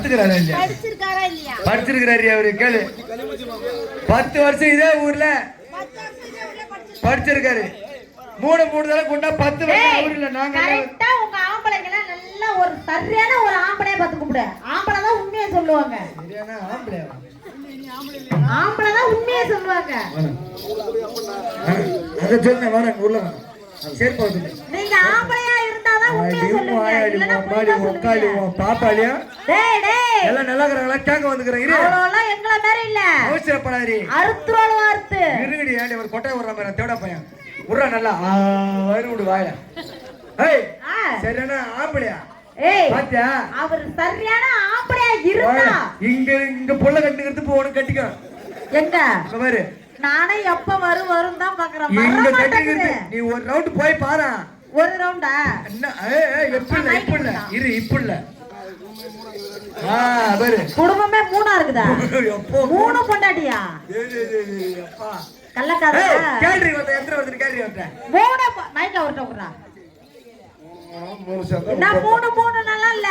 கத்துக்கிறாரா இல்லையா? படிச்சிருக்காரு அவரு. கேளு. 10 வருஷம் இதே ஊர்ல படிச்சிருக்காரு. 3 தடவை கொண்டா 10 வருஷம் ஊர்ல. நாங்க கரெக்ட்டா உங்க ஆம்பளைங்கள நல்ல ஒரு சரியான ஒரு ஆம்பளைய பார்த்து கூப்பிடு. ஆம்பளை தான் உண்மையை சொல்லுவாங்க. சரியான ஆம்பளையா? ஆம்பளை தான் உண்மையை சொல்லுவாங்க. அத சொன்ன வர உள்ள சேர்ப்பா. நீங்க ஆம்பளையா இருந்தா தான் உண்மையை சொல்லுவீங்க. இல்லனா போய் உட்காரு பாப்பாலியா. டேய் டேய் எல்லாம் நல்லா இருக்கறங்களா? கேக்க வந்துக்கறீங்க. அவளோலாம் எங்கள மாதிரி இல்ல. அவசரப்படாதீ. அறுத்துறோல வார்த்து. இருங்கடி ஏண்டி ஒரு கொட்டை வர்ற மாதிரி தேவடா பையன். உர்றா நல்லா. வயிறு விடு வாயில. ஏய் சரியான ஆம்பளையா? ஏய் பாத்தியா? அவர் சரியான ஆம்பளையா இருந்தா இங்க புள்ள கட்டிக்கிறது போணும் கட்டிக்க. எங்க? பாரு. நானே எப்ப வரும் தான் பாக்குறேன். இங்க கட்டிக்கிறது நீ ஒரு ரவுண்ட் போய் பாரு. ஒரு ரவுண்டா? என்ன இப்ப இரு இப்ப இல்ல. பாரு. குடும்பமே 3 இருக்குதா? 3 பொண்டாட்டியா? அப்பா கள்ளக்காரா? கேள்றி வந்த எந்திர வந்து கேள்றி வந்த 3 மைக்க வரட்ட குறா. நான் 3 நல்லா இல்ல.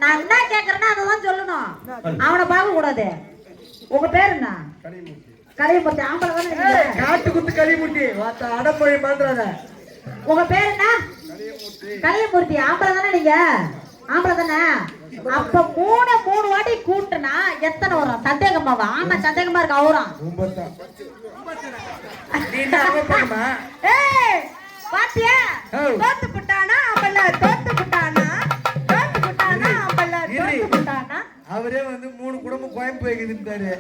நான் என்ன கேக்குறேன்னா அததான் சொல்லணும். அவனை பார்க்க கூடாது. உங்க பேர் என்ன? கலிமுட்டி. ஆம்பளை தானே நீங்க? காட்டு குத்து கலிமுட்டி. வாத்த அடமொழி மாத்திராத. உங்க பேர் என்ன? கலிமுட்டி. ஆம்பளை தானே நீங்க? ஆம்பளை தானே? அப்ப 3 வாட்டி கூட்டுனா எத்தனை வரும்? சந்தேகமாவா? ஆமா சந்தேகமா இருக்கு. அவரும் பாத்தியா? தோத்து புட்டானா அப்பல தோத்து புட்டானா தோத்து புட்டானா அப்பல தோத்து புட்டானா. அவரே வந்து 3 குடும்பம் கோயம்பு வைக்குதுட்டாரு.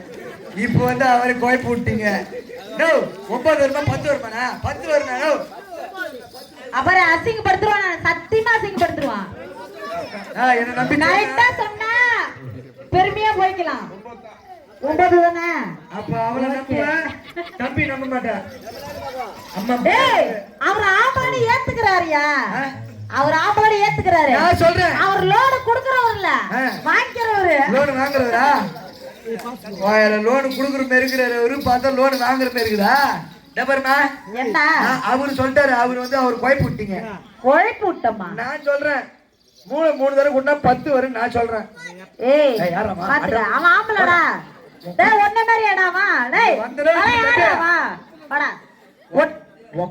இப்போ வந்து அவரை கோயம்பு விட்டீங்க. 9 வருமா 10 வருமானா? 10 வருமா? அவரை அசிங்கப்படுத்துவான். சத்தியமா அசிங்கப்படுத்துவான். என்ன நம்பி கரெக்டா சொன்னா பெருமையா போய்க்கலாம். 9 தானே? அப்ப அவளை நம்புவேன். தம்பி நம்ப மாட்டேன். அம்மா டேய் அவர் ஆம்பளை ஏத்துக்கறாரியா? அவர் ஆம்பளை ஏத்துக்கறாரு. நான் சொல்றேன். அவர் லோன் குடுக்குறவர் இல்ல, வாங்கிக்கிறவரு. லோன் வாங்குறவரா? வாயில லோன் குடுக்குற மாதிரி இருக்கிறாரு. அவரு பார்த்தா லோன் வாங்குற மாதிரி இருக்குதா? டபர்மா என்ன அவரு சொல்லிட்டாரு. அவர் வந்து அவர் குழப்பி விட்டீங்க. குழப்பி விட்டமா? நான் சொல்றேன் 3 தடவை கொண்டா 10 வரும். நான் சொல்றேன். ஏய் பாத்துக்க அவன் ஆம்பளடா. டேய் ஒண்ணே மாதிரியாடாவா? டேய் வா வாடா.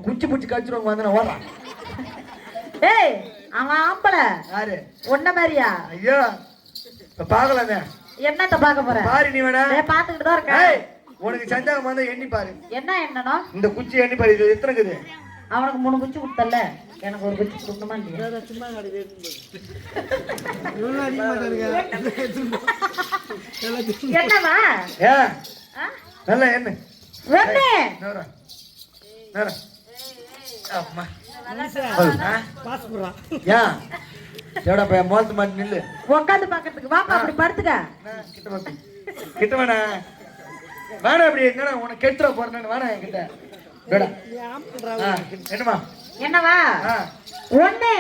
குச்சி புச்சி கச்சிருவாங்க வந்தன ஓடுறா. டேய் அவன் ஆம்பளை. யாரு? ஒண்ணே மாதிரியா? ஐயோ பாக்கலாமே. என்னத்த பாக்க போற? பாரு நீ வேணா. டேய் பாத்துக்கிட்டு தான் இருக்கேன். உனக்கு சந்தேகம் வந்தா எண்ணி பாரு. என்ன எண்ணனோ? இந்த குச்சி எண்ணி பாரு. இது எத்தனை இருக்குது? அவனுக்கு 3 குச்சி கொடுத்தல்ல, எனக்கு ஒரு குச்சி கொடுக்கணுமா இல்லையா? சும்மா என்னவா? நல்ல என்ன ஒண்ணு அம்மா எவடா பையன் மோசம் மாட்டி நில்லு. உட்காந்து பாக்கிறதுக்கு வாப்பா. அப்படி படுத்துக்க. கிட்ட வேணா வேணா. அப்படி எங்கடா உனக்கு கெடுத்துட போறேன்னு வேணா என்கிட்ட. என்னமா என்னவா? ஒண்ணு